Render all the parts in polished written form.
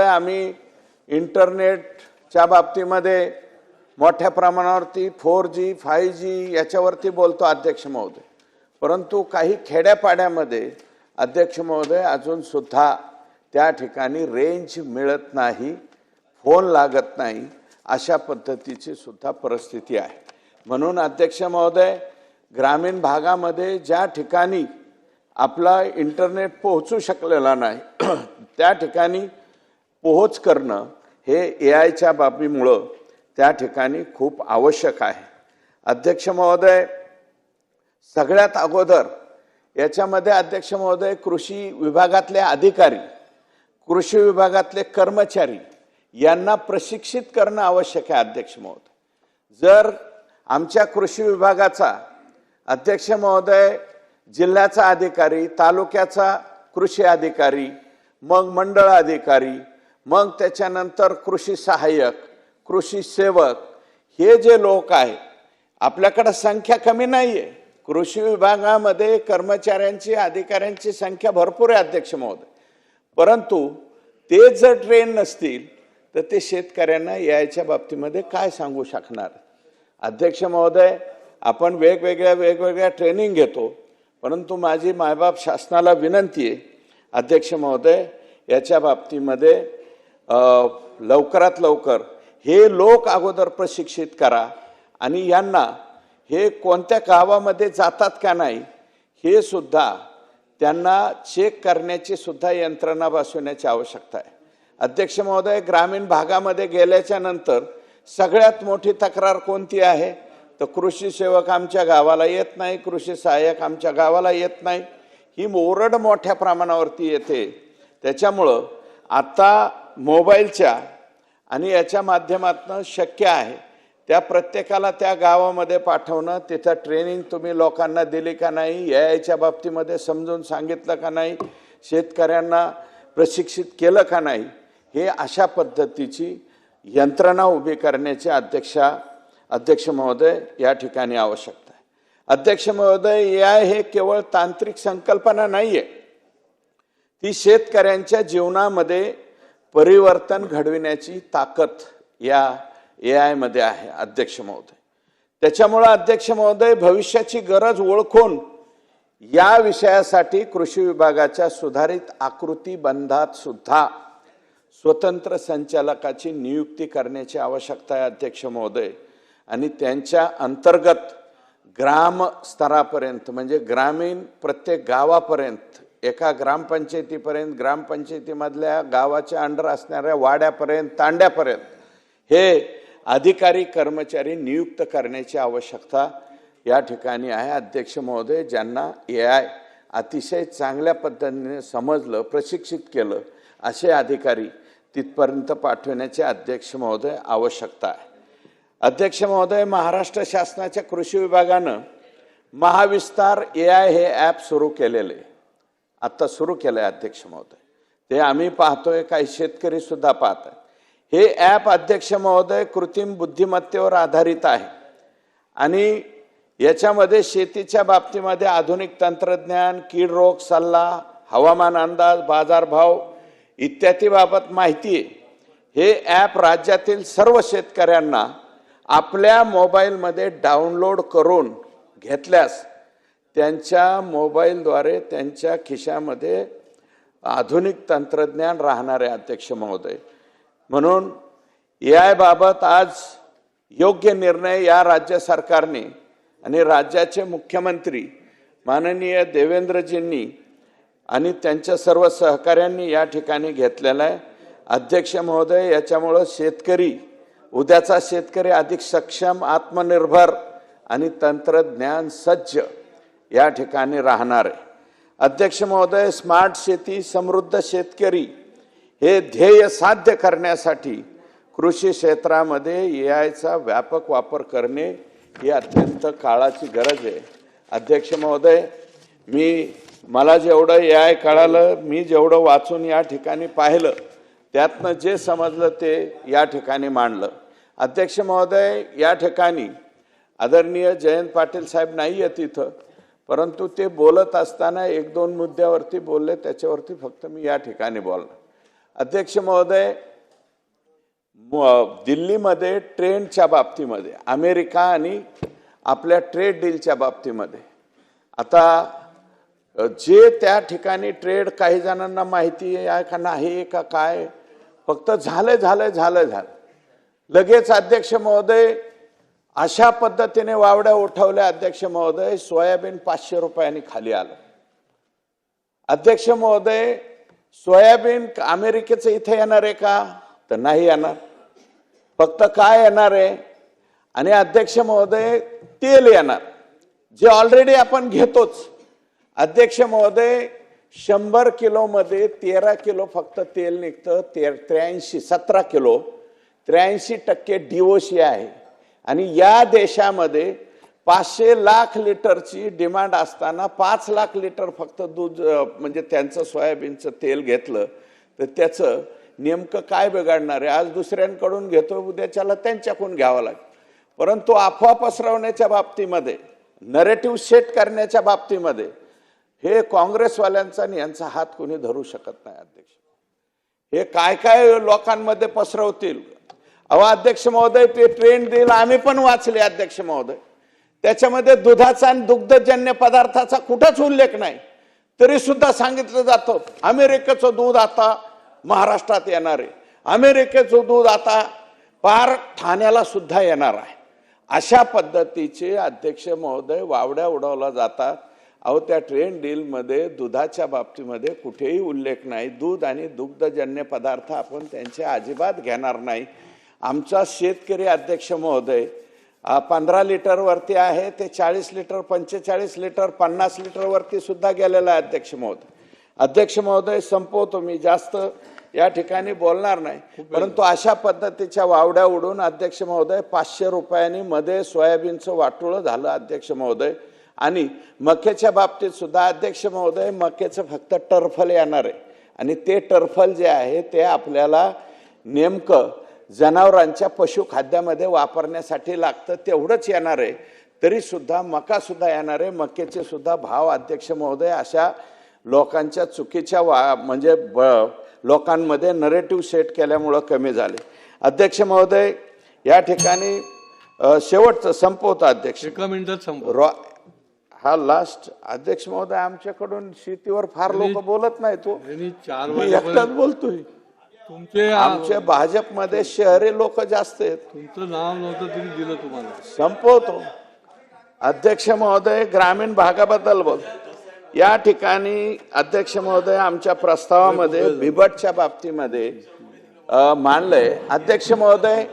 आम्ही इंटरनेटच्या बाबतीमध्ये मोठ्या प्रमाणावरती 4G 5G याच्यावरती बोलतो अध्यक्ष महोदय, परंतु काही खेड्यापाड्यामध्ये अध्यक्ष महोदय अजून सुद्धा त्या ठिकाणी रेंज मिळत नाही, फोन लागत नाही, अशा पद्धतीची सुद्धा परिस्थिती आहे। म्हणून अध्यक्ष महोदय, ग्रामीण भागामध्ये ज्या ठिकाणी आपला इंटरनेट पोहोचू शकलेला नाही त्या ठिकाणी पोहोच करणं हे एआयच्या बाबीमुळे त्या ठिकाणी खूप आवश्यक आहे। अध्यक्ष महोदय, सगळ्यात अगोदर याच्यामध्ये अध्यक्ष महोदय कृषी विभागातले अधिकारी, कृषी विभागातले कर्मचारी यांना प्रशिक्षित करणं आवश्यक आहे। अध्यक्ष महोदय, जर आमच्या कृषी विभागाचा अध्यक्ष महोदय जिल्ह्याचा अधिकारी, तालुक्याचा कृषी अधिकारी, मग मंडळ अधिकारी, मग त्याच्यानंतर कृषी सहाय्यक, कृषी सेवक, हे जे लोक आहेत, आपल्याकडे संख्या कमी नाहीये। कृषी विभागामध्ये कर्मचाऱ्यांची, अधिकाऱ्यांची संख्या भरपूर आहे अध्यक्ष महोदय, परंतु ते जर ट्रेन नसतील तर ते शेतकऱ्यांना याच्या बाबतीमध्ये काय सांगू शकणार। अध्यक्ष महोदय, आपण वेगवेगळ्या ट्रेनिंग घेतो, परंतु माझी मायबाप शासनाला विनंती आहे अध्यक्ष महोदय, याच्या बाबतीमध्ये लवकरात लवकर हे लोक अगोदर प्रशिक्षित करा आणि यांना हे कोणत्या गावामध्ये जातात का नाही हे सुद्धा त्यांना चेक करण्याची सुद्धा यंत्रणा बसवण्याची आवश्यकता आहे। अध्यक्ष महोदय, ग्रामीण भागामध्ये गेल्याच्या नंतर सगळ्यात मोठी तक्रार कोणती आहे तर कृषी सेवक आमच्या गावाला येत नाही, कृषी सहाय्यक आमच्या गावाला येत नाही, ही ओरड मोठ्या प्रमाणावरती येते। त्याच्यामुळं आता मोबाईलच्या आणि याच्या माध्यमातून शक्य आहे त्या प्रत्येकाला त्या गावामध्ये पाठवणं, तिथं ट्रेनिंग तुम्ही लोकांना दिली का नाही, याच्या बाबतीमध्ये समजून सांगितलं का नाही, शेतकऱ्यांना प्रशिक्षित केलं का नाही, हे अशा पद्धतीची यंत्रणा उभी करण्याची अध्यक्ष महोदय या ठिकाणी आवश्यकता आहे। अध्यक्ष महोदय, एआय हे केवळ तांत्रिक संकल्पना नाहीये, ती शेतकऱ्यांच्या जीवनामध्ये परिवर्तन घडविण्याची ताकद या एआय मध्ये आहे अध्यक्ष महोदय। त्याच्यामुळे अध्यक्ष महोदय, भविष्याची गरज ओळखून या विषयासाठी कृषी विभागाच्या सुधारित आकृती बंधात सुद्धा स्वतंत्र संचालकाची नियुक्ती करण्याची आवश्यकता आहे अध्यक्ष महोदय, आणि त्यांच्या अंतर्गत ग्राम स्तरापर्यंत म्हणजे ग्रामीण प्रत्येक गावापर्यंत, एका ग्रामपंचायतीपर्यंत, ग्रामपंचायतीमधल्या गावाच्या अंडर असणाऱ्या वाड्यापर्यंत, तांड्यापर्यंत हे अधिकारी कर्मचारी नियुक्त करण्याची आवश्यकता या ठिकाणी आहे अध्यक्ष महोदय, ज्यांना एआय अतिशय चांगल्या पद्धतीने समजलं, प्रशिक्षित केलं असे अधिकारी तिथपर्यंत पाठवण्याची अध्यक्ष महोदय आवश्यकता आहे। अध्यक्ष महोदय, महाराष्ट्र शासनाच्या कृषी विभागानं महाविस्तार एआय हे ॲप सुरू केलेले, आता सुरू केलंय अध्यक्ष महोदय, ते आम्ही पाहतोय, काही शेतकरी सुद्धा पाहतात। हे ॲप अध्यक्ष महोदय कृत्रिम बुद्धिमत्तेवर आधारित आहे आणि याच्यामध्ये शेतीच्या बाबतीमध्ये आधुनिक तंत्रज्ञान, कीड रोग सल्ला, हवामान अंदाज, बाजारभाव इत्यादी बाबत माहिती आहे। हे ॲप राज्यातील सर्व शेतकऱ्यांना आपल्या मोबाईलमध्ये डाउनलोड करून घेतल्यास त्यांच्या मोबाईलद्वारे त्यांच्या खिशामध्ये आधुनिक तंत्रज्ञान राहणार आहे अध्यक्ष महोदय। म्हणून एआय बाबत आज योग्य निर्णय या राज्य सरकारने आणि राज्याचे मुख्यमंत्री माननीय देवेंद्रजींनी आणि त्यांच्या सर्व सहकाऱ्यांनी या ठिकाणी घेतलेला आहे अध्यक्ष महोदय। याच्यामुळे शेतकरी, उद्याचा शेतकरी अधिक सक्षम, आत्मनिर्भर आणि तंत्रज्ञान सज्ज या ठिकाणी राहणार आहे अध्यक्ष महोदय। स्मार्ट शेती, समृद्ध शेतकरी हे ध्येय साध्य करण्यासाठी कृषी क्षेत्रामध्ये एआयचा व्यापक वापर करणे ही अत्यंत काळाची गरज आहे अध्यक्ष महोदय। मला जेवढं एआय कळालं, मी जेवढं वाचून या ठिकाणी पाहिलं, त्यातनं जे समजलं ते या ठिकाणी मांडलं अध्यक्ष महोदय। या ठिकाणी आदरणीय जयंत पाटील साहेब नाही आहेत इथं, परंतु ते बोलत असताना एक दोन मुद्द्यावरती बोलले, त्याच्यावरती फक्त मी या ठिकाणी बोलणार अध्यक्ष महोदय, दिल्लीमध्ये ट्रेंडच्या बाबतीमध्ये अमेरिका आणि आपल्या ट्रेड डीलच्या बाबतीमध्ये आता जे त्या ठिकाणी ट्रेड काही जणांना माहिती आहे का नाही का काय, फक्त झालं लगेच अध्यक्ष महोदय अशा पद्धतीने वावड्या उठवल्या. अध्यक्ष महोदय, सोयाबीन 500 रुपयांनी खाली आलं. अध्यक्ष महोदय, सोयाबीन अमेरिकेचं इथे येणार आहे का? तर नाही येणार. फक्त काय येणार आहे? आणि अध्यक्ष महोदय, तेल येणार, जे ऑलरेडी आपण घेतोच. अध्यक्ष महोदय, 100 किलो मध्ये 13 किलो फक्त तेल निघतं. 17 किलो 83% DOC आहे. आणि या देशामध्ये 500 लाख लिटरची डिमांड असताना 5 लाख लिटर फक्त दूध म्हणजे त्यांचं सोयाबीनचं तेल घेतलं तर त्याचं नेमकं काय बिघडणार आहे? आज दुसऱ्यांकडून घेतो, उद्याच्याला त्यांच्याकडून घ्यावं लागेल. परंतु अफवा पसरवण्याच्या बाबतीमध्ये, नरेटिव्ह सेट करण्याच्या बाबतीमध्ये हे काँग्रेसवाल्यांचा आणि यांचा हात कोणी धरू शकत नाही. अध्यक्ष, हे काय काय लोकांमध्ये पसरवतील. अहो अध्यक्ष महोदय, ते ट्रेंड डील आम्ही पण वाचले. अध्यक्ष महोदय, त्याच्यामध्ये दुधाचा आणि दुग्धजन्य पदार्थाचा कुठंच उल्लेख नाही. तरी सुद्धा सांगितलं जातं अमेरिकेचं दूध आता महाराष्ट्रात येणार आहे, अमेरिकेचं दूध आता पार ठाण्याला सुद्धा येणार आहे. अशा पद्धतीचे अध्यक्ष महोदय वावड्या उडवला जातात. अहो त्या ट्रेन डीलमध्ये दुधाच्या बाबतीमध्ये कुठेही उल्लेख नाही. दूध आणि दुग्धजन्य पदार्थ आपण त्यांचे अजिबात घेणार नाही. आमचा शेतकरी अध्यक्ष महोदय 15 लिटर वरती आहे, ते 40 लिटर 45 लिटर 50 लिटर वरती सुद्धा गेलेला आहे. अध्यक्ष महोदय, अध्यक्ष महोदय संपवतो, मी जास्त या ठिकाणी बोलणार नाही. परंतु अशा पद्धतीच्या वावड्या उडून अध्यक्ष महोदय 500 रुपयांनी मध्ये सोयाबीनचं वाटोळं झालं. अध्यक्ष महोदय, आणि मक्याच्या बाबतीत सुद्धा अध्यक्ष महोदय मक्याचं फक्त टर्फल येणार आहे. आणि ते टर्फल जे आहे ते आपल्याला नेमकं जनावरांच्या पशुखाद्यामध्ये वापरण्यासाठी लागतं, तेवढंच येणार आहे. तरी सुद्धा मका सुद्धा येणार आहे. मक्याचे सुद्धा भाव अध्यक्ष महोदय अशा लोकांच्या चुकीच्या म्हणजे लोकांमध्ये नरेटिव्ह सेट केल्यामुळं कमी झाले. अध्यक्ष महोदय, या ठिकाणी शेवटचं संपवतो. अध्यक्ष, 1 मिनिटात संपव. हा लास्ट. अध्यक्ष महोदय, आमच्याकडून शेतीवर फार लोक बोलत नाही. तो 4 मी एकटाच बोलतोय. आमच्या भाजपमध्ये शहरी लोक जास्त आहेत. तुमचं नाव नव्हतं तरी दिलं तुम्हाला. संपवतो. अध्यक्ष महोदय, ग्रामीण भागाबद्दल बोल. या ठिकाणी अध्यक्ष महोदय आमच्या प्रस्तावामध्ये बिबटच्या बाबतीमध्ये मांडलंय. अध्यक्ष महोदय,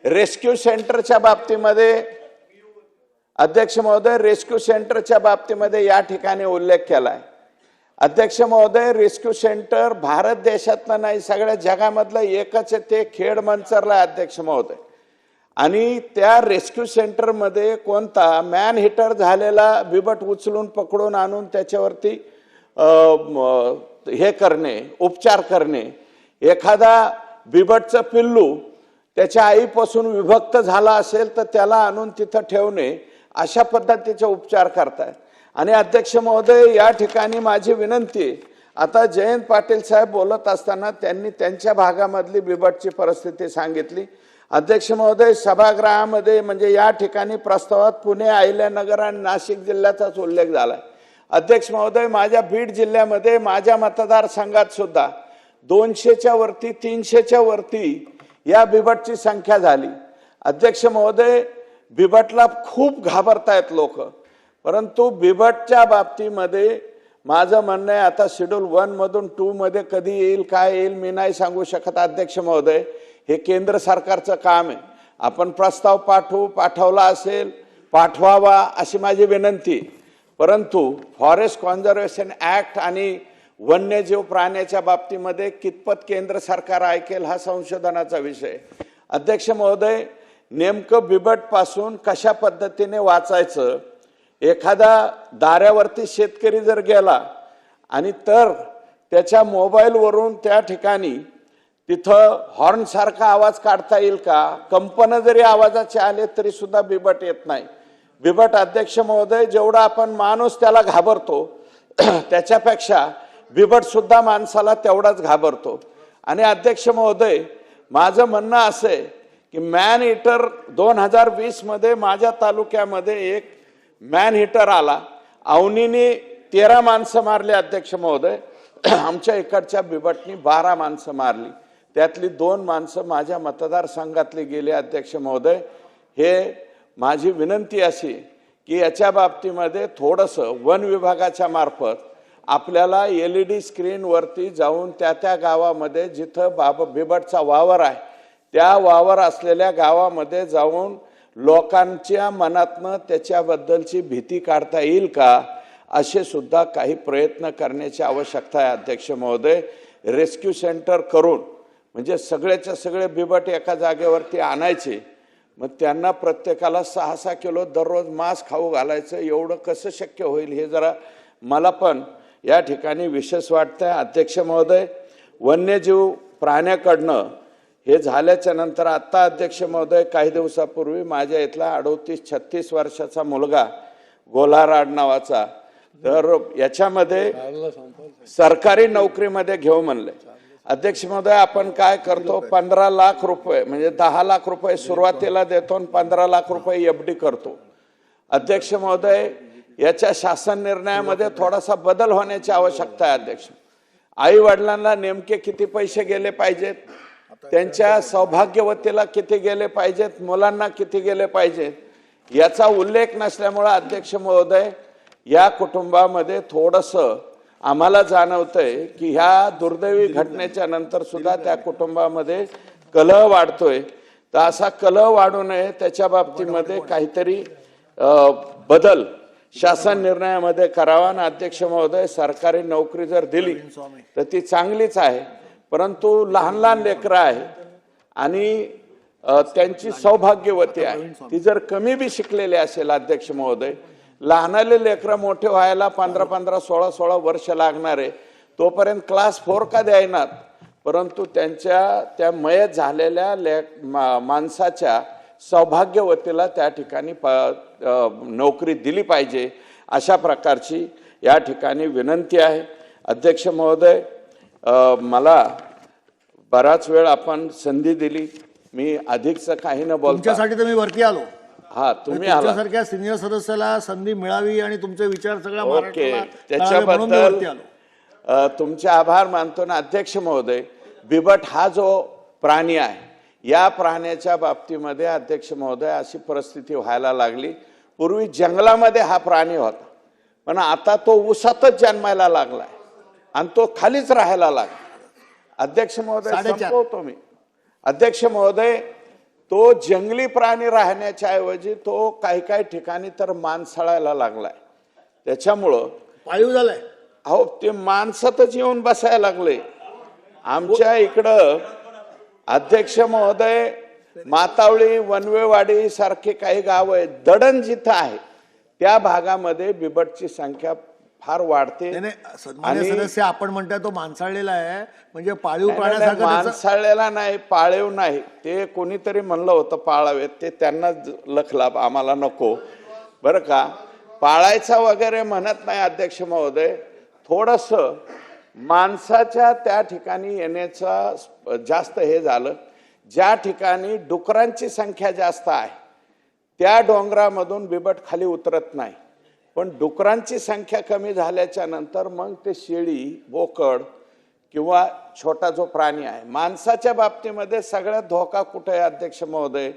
रेस्क्यू सेंटरच्या बाबतीमध्ये अध्यक्ष महोदय रेस्क्यू सेंटरच्या बाबतीमध्ये या ठिकाणी उल्लेख केलाय. अध्यक्ष महोदय, रेस्क्यू सेंटर भारत देशातलं नाही, सगळ्या जगामधलं एकच आहे, ते खेड मंचरला. अध्यक्ष महोदय, आणि त्या रेस्क्यू सेंटरमध्ये कोणता मॅन हिटर झालेला बिबट उचलून पकडून आणून त्याच्यावरती हे करणे, उपचार करणे. एखादा बिबटचं पिल्लू त्याच्या आईपासून विभक्त झाला असेल तर त्याला आणून तिथं ठेवणे, अशा पद्धतीचे उपचार करतायत. आणि अध्यक्ष महोदय, या ठिकाणी माझी विनंती, आता जयंत पाटील साहेब बोलत असताना त्यांनी त्यांच्या भागामधली बिबटची परिस्थिती सांगितली. अध्यक्ष महोदय, सभागृहामध्ये म्हणजे या ठिकाणी प्रस्तावात पुणे, अहिल्यानगर आणि नाशिक जिल्ह्याचाच उल्लेख झालाय. अध्यक्ष महोदय, माझ्या बीड जिल्ह्यामध्ये माझ्या मतदारसंघात सुद्धा 200च्या वरती 300च्या वरती या बिबटची संख्या झाली. अध्यक्ष महोदय, बिबटला खूप घाबरतायत लोक. परंतु बिबटच्या बाबतीमध्ये माझं म्हणणं आहे, आता शेड्यूल 1 मधून 2 मध्ये कधी येईल काय येईल मी नाही सांगू शकत. अध्यक्ष महोदय, हे केंद्र सरकारचं काम आहे. आपण प्रस्ताव पाठवला असेल पाठवावा अशी माझी विनंती. परंतु फॉरेस्ट कॉन्झर्वेशन ऍक्ट आणि वन्यजीव प्राण्याच्या बाबतीमध्ये कितपत केंद्र सरकार ऐकेल हा संशोधनाचा विषय. अध्यक्ष महोदय, नेमकं बिबट पासून कशा पद्धतीने वाचायचं. एखादा दाऱ्यावरती शेतकरी जर गेला आणि तर त्याच्या मोबाईलवरून त्या ठिकाणी तिथं हॉर्न सारखा आवाज काढता येईल का? कंपन जरी आवाजाचे आले तरी सुद्धा बिबट येत नाही. बिबट अध्यक्ष महोदय, जेवढा आपण माणूस त्याला घाबरतो त्याच्यापेक्षा बिबट सुद्धा माणसाला तेवढाच घाबरतो. आणि अध्यक्ष महोदय, माझं म्हणणं असं आहे की मॅन हिटर 2020 मध्ये माझ्या तालुक्यामध्ये एक मॅन हिटर आला. अवनीने 13 माणसं मारली अध्यक्ष महोदय. आमच्या इकडच्या बिबटनी 12 माणसं मारली. त्यातली 2 माणसं माझ्या मतदारसंघातली गेली अध्यक्ष महोदय. हे माझी विनंती अशी की याच्या बाबतीमध्ये थोडंसं वन विभागाच्या मार्फत आपल्याला LED स्क्रीनवरती जाऊन त्या गावामध्ये जिथं बिबटचा वावर आहे त्या वावर असलेल्या गावामध्ये जाऊन लोकांच्या मनातनं त्याच्याबद्दलची भीती काढता येईल का, असे सुद्धा काही प्रयत्न करण्याची आवश्यकता आहे अध्यक्ष महोदय. रेस्क्यू सेंटर करून म्हणजे सगळ्याच्या सगळे बिबट एका जागेवरती आणायचे, मग त्यांना प्रत्येकाला 6-6 किलो दररोज मांस खाऊ घालायचं, एवढं कसं शक्य होईल हे जरा मला पण या ठिकाणी विशेष वाटतंय अध्यक्ष महोदय. वन्यजीव प्राण्याकडनं हे झाल्याच्या नंतर आता अध्यक्ष महोदय काही दिवसापूर्वी माझ्या इथला 38-36 वर्षाचा मुलगा गोलाराड नावाचा, तर याच्यामध्ये सरकारी नोकरीमध्ये घेऊ म्हणले. अध्यक्ष महोदय, आपण काय करतो, 15 लाख रुपये म्हणजे 10 लाख रुपये सुरुवातीला देतो आणि 15 लाख रुपये FD करतो. अध्यक्ष महोदय, याच्या शासन निर्णयामध्ये थोडासा बदल होण्याची आवश्यकता आहे अध्यक्ष. आई वडिलांना नेमके किती पैसे गेले पाहिजेत, त्यांच्या सौभाग्यवतीला किती गेले पाहिजेत, मुलांना किती गेले पाहिजेत, याचा उल्लेख नसल्यामुळे अध्यक्ष महोदय या कुटुंबामध्ये थोडंसं आम्हाला जाणवतंय की ह्या दुर्दैवी घटनेच्या नंतर सुद्धा त्या कुटुंबामध्ये कलह वाढतोय. तर असा कलह वाढू नये त्याच्या बाबतीमध्ये काहीतरी बदल शासन निर्णयामध्ये करावा. आणि अध्यक्ष महोदय, सरकारी नोकरी जर दिली तर ती चांगलीच आहे, परंतु लहान लहान लेकरं आहेत आणि त्यांची सौभाग्यवती आहे, ती जर कमी बी शिकलेली असेल अध्यक्ष महोदय, लहानाले लेकरं मोठे व्हायला 15-15, 16-16 वर्ष लागणार आहे, तोपर्यंत क्लास 4 का द्यायनात, परंतु त्यांच्या त्या मयत झालेल्या माणसाच्या सौभाग्यवतीला त्या ठिकाणी नोकरी दिली पाहिजे, अशा प्रकारची या ठिकाणी विनंती आहे. अध्यक्ष महोदय, मला बराच वेळ आपण संधी दिली, मी अधिकचं काही न बोलता तुमच्यासाठी तर मी वरती आलो. हा, तुम्ही आला. तुमच्यासारख्या सिनियर सदस्याला संधी मिळावी आणि तुमचे विचार सगळ्या ओके, महाराष्ट्राला त्याच्याबद्दल वरती आलो. तुमचे आभार मानतो ना अध्यक्ष महोदय. बिबट हा जो प्राणी आहे, या प्राण्याच्या बाबतीमध्ये अध्यक्ष महोदय अशी परिस्थिती व्हायला लागली. पूर्वी जंगलामध्ये हा प्राणी होता, पण आता तो उसातच जन्मायला लागलाय आणि तो खालीच राहायला लागला. अध्यक्ष महोदय, संपवतो मी. अध्यक्ष महोदय, तो जंगली प्राणी राहण्याच्या ऐवजी तो काही काही ठिकाणी तर माणसाळायला लागलाय. त्याच्यामुळं पाळीव झालाय. अहो, ते माणसातच येऊन बसायला लागले. आमच्या इकडं अध्यक्ष महोदय मातावळी, वनवेवाडी सारखे काही गाव आहेत, दडण जिथं आहे त्या भागामध्ये बिबटची संख्या फार वाढते. सन्माननीय सदस्य, आपण म्हणताय तो माणसाळलेला आहे, म्हणजे पाळीव प्राण्यासारखं माणसाळलेला नाही, पाळीव नाही. ते कोणीतरी म्हणलं होतं पाळावेत, ते त्यांना लखलाभ, आम्हाला नको बरं का. पाळायचा वगैरे म्हणत नाही अध्यक्ष महोदय. थोडस माणसाच्या त्या ठिकाणी येण्याचा जास्त हे झालं. ज्या ठिकाणी डुकरांची संख्या जास्त आहे त्या डोंगरामधून बिबट खाली उतरत नाही, पण डुकरांची संख्या कमी झाल्याच्या नंतर मग ते शेळी, बोकड किंवा छोटा जो प्राणी आहे. माणसाच्या बाबतीमध्ये सगळ्यात धोका कुठे आहे अध्यक्ष महोदय,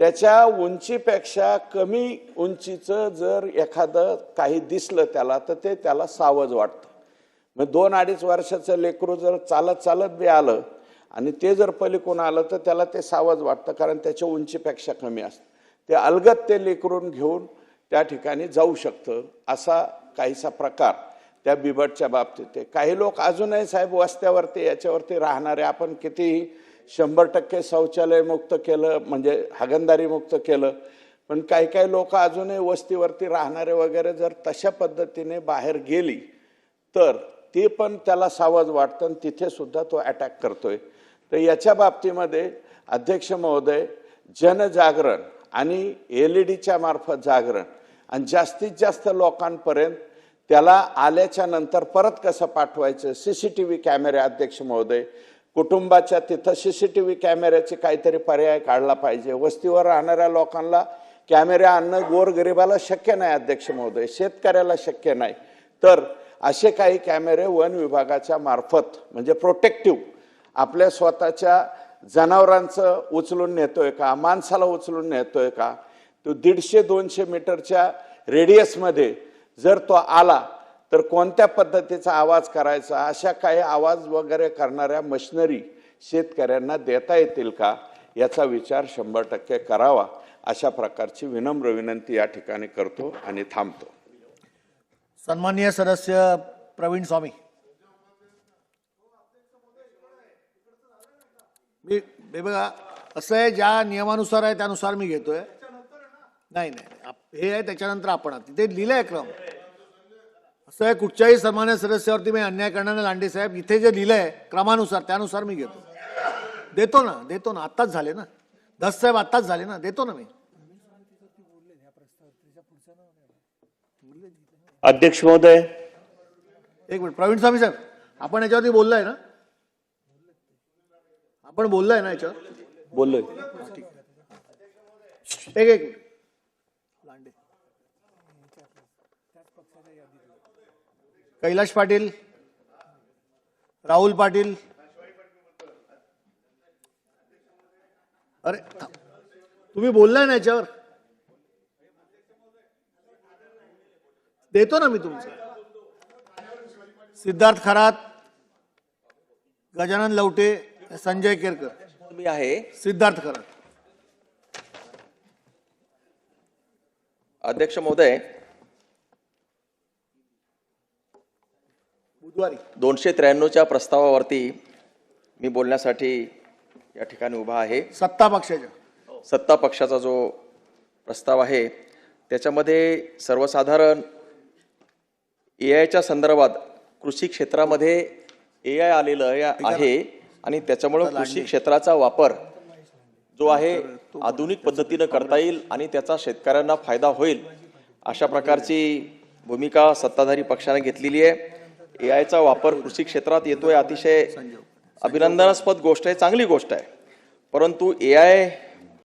त्याच्या उंचीपेक्षा कमी उंचीचं जर एखादं काही दिसलं त्याला तर ते त्याला सावज वाटतं. मग 2-2.5 वर्षाचं लेकरू जर चालत चालत बी आलं आणि ते जर पलीकडून आलं तर त्याला ते सावज वाटतं, कारण त्याच्या उंचीपेक्षा कमी असतं. ते अलगद ते लेकरून घेऊन त्या ठिकाणी जाऊ शकतं. असा काहीसा प्रकार त्या बिबटच्या बाबतीत आहे. काही लोक अजूनही साहेब वस्त्यावरती याच्यावरती राहणारे, आपण कितीही 100% शौचालय मुक्त केलं म्हणजे हागणदारी मुक्त केलं, पण काही काही लोक अजूनही वस्तीवरती राहणारे वगैरे जर तशा पद्धतीने बाहेर गेली तर ते पण त्याला सावज वाटतं आणि तिथे सुद्धा तो अटॅक करतोय. तर याच्या बाबतीमध्ये अध्यक्ष महोदय, जनजागरण आणि LEDच्या मार्फत जागरण आणि जास्तीत जास्त लोकांपर्यंत त्याला आल्याच्या नंतर परत कसं पाठवायचं, CCTV कॅमेरे अध्यक्ष महोदय, कुटुंबाच्या तिथं CCTV कॅमेऱ्याचे काहीतरी पर्याय काढला पाहिजे. वस्तीवर राहणाऱ्या लोकांना कॅमेरे आणणं गोरगरिबाला शक्य नाही अध्यक्ष महोदय, शेतकऱ्याला शक्य नाही. तर असे काही कॅमेरे वन विभागाच्या मार्फत म्हणजे प्रोटेक्टिव्ह आपल्या स्वतःच्या जनावरांचं उचलून नेतोय का, माणसाला उचलून नेतोय का, तो 150-200 मीटरच्या रेडियसमध्ये जर तो आला तर कोणत्या पद्धतीचा आवाज करायचा, अशा काही आवाज वगैरे करणाऱ्या मशिनरी शेतकऱ्यांना देता येतील का, याचा विचार 100% करावा. अशा प्रकारची विनम्र विनंती या ठिकाणी करतो आणि थांबतो. सन्माननीय सदस्य प्रवीण स्वामी. मी बघा, असं आहे, ज्या नियमानुसार आहे त्यानुसार मी घेतोय. नाही हे आहे, त्याच्यानंतर आपण तिथे लिहिलंय क्रम. असं आहे, कुठच्याही सन्मान्य सदस्यावरती मी अन्याय करणार नाही. लांडे साहेब, इथे जे लिहिलंय क्रमानुसार त्यानुसार मी घेतो. देतो ना आत्ताच झाले ना, धस साहेब आत्ताच झाले ना, देतो ना मी. अध्यक्ष महोदय, एक मिनिट प्रवीण स्वामी साहेब, आपण याच्यावरती बोललाय ना, आपण बोललाय ना याच्यावर. बोललोय. एक मिनिट. लांडे, कैलाश पाटील, राहुल पाटील, अरे तुम्ही बोललाय ना याच्यावर, देतो ना मी तुमचं. सिद्धार्थ खरात, गजानन लवटे, संजय केरकर. मी आहे. सिद्धार्थ खरात. अध्यक्ष महोदय, बुधवारी 293च्या प्रस्तावावरती मी बोलण्यासाठी या ठिकाणी उभा आहे. सत्ता पक्षाच्या सत्ता पक्षाचा जो प्रस्ताव आहे त्याच्यामध्ये सर्वसाधारण एआयच्या संदर्भात कृषी क्षेत्रामध्ये एआय आलेलं आहे आणि त्याच्यामुळे कृषी क्षेत्राचा वापर जो आहे आधुनिक पद्धतीने करता येईल आणि त्याचा शेतकऱ्यांना फायदा होईल अशा प्रकारची भूमिका सत्ताधारी पक्षाने घेतलेली आहे. एआयचा वापर कृषी क्षेत्रात येतोय, अतिशय अभिनंदनास्पद गोष्ट आहे, चांगली गोष्ट आहे. परंतु एआय